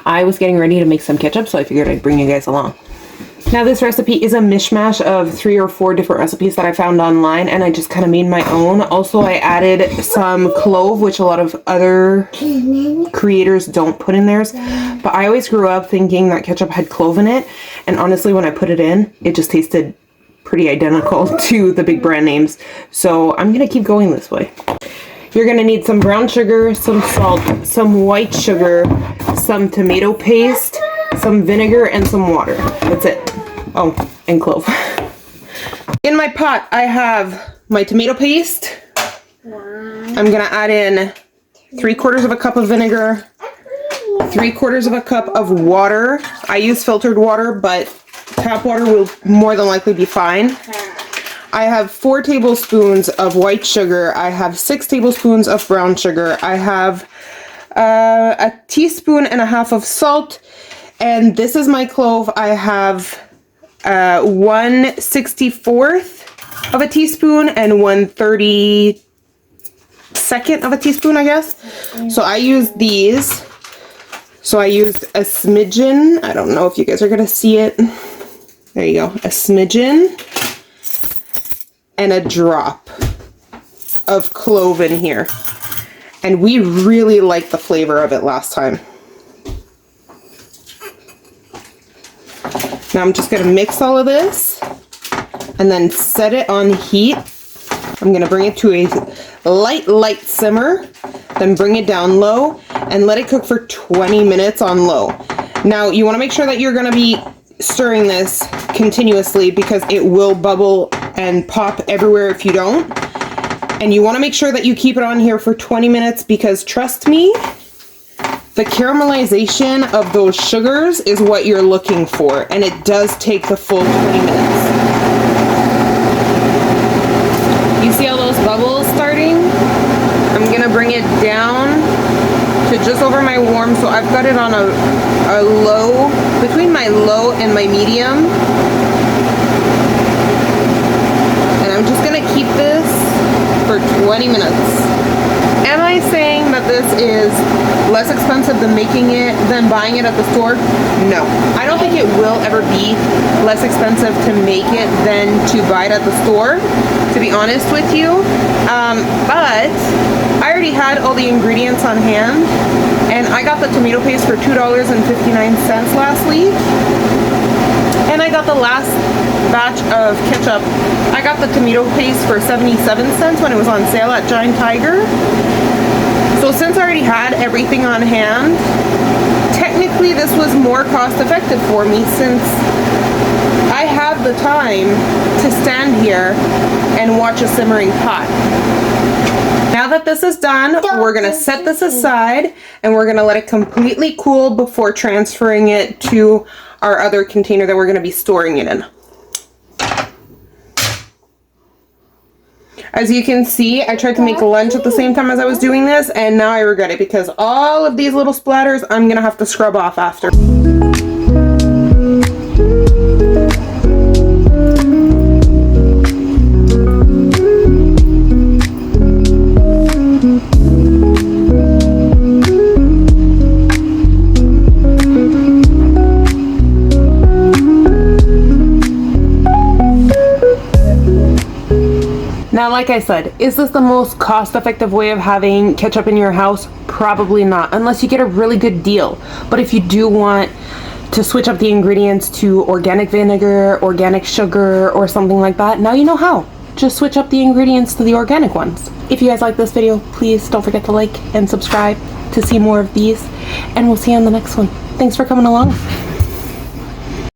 I was getting ready to make some ketchup, so I figured I'd bring you guys along. Now this recipe is a mishmash of 3 or 4 different recipes that I found online, and I just kind of made my own. Also, I added some clove, which a lot of other creators don't put in theirs. But I always grew up thinking that ketchup had clove in it, and honestly, when I put it in, it just tasted pretty identical to the big brand names. So I'm gonna keep going this way. You're gonna need some brown sugar, some salt, some white sugar, some tomato paste, some vinegar, and some water. That's it. Oh, and clove. In my pot, I have my tomato paste. I'm gonna add in 3/4 of a cup of vinegar, 3/4 of a cup of water. I use filtered water, but tap water will more than likely be fine. I have 4 tablespoons of white sugar. I have 6 tablespoons of brown sugar. I have a teaspoon and a half of salt. And this is my clove. I have 1/64 of a teaspoon and 1/32 of a teaspoon, I guess. So I use these. So I used a smidgen. I don't know if you guys are gonna see it. There you go. A smidgen and a drop of clove in here. And we really liked the flavor of it last time. Now I'm just gonna mix all of this and then set it on heat. I'm gonna bring it to a light simmer, then bring it down low and let it cook for 20 minutes on low. Now you wanna make sure that you're gonna be stirring this continuously because it will bubble and pop everywhere if you don't. And you wanna make sure that you keep it on here for 20 minutes because trust me, the caramelization of those sugars is what you're looking for, and it does take the full 20 minutes. You see all those bubbles starting? I'm gonna bring it down to just over my warm, so I've got it on a low, between my low and my medium. And I'm just gonna keep this for 20 minutes. Am I saying that this is less expensive than making it, than buying it at the store? No. I don't think it will ever be less expensive to make it than to buy it at the store, to be honest with you. But I already had all the ingredients on hand, and I got the tomato paste for $2.59 last week. And I got the last batch of ketchup. I got the tomato paste for 77 cents when it was on sale at Giant Tiger. So since I already had everything on hand, technically this was more cost effective for me since I have the time to stand here and watch a simmering pot. Now that this is done, we're gonna set this aside and we're gonna let it completely cool before transferring it to our other container that we're gonna be storing it in. As you can see, I tried to make lunch at the same time as I was doing this, and now I regret it because all of these little splatters I'm gonna have to scrub off after. Now, like I said, is this the most cost-effective way of having ketchup in your house? Probably not, unless you get a really good deal. But if you do want to switch up the ingredients to organic vinegar, organic sugar, or something like that, now you know how. Just switch up the ingredients to the organic ones. If you guys like this video, please don't forget to like and subscribe to see more of these, and we'll see you on the next one. Thanks for coming along.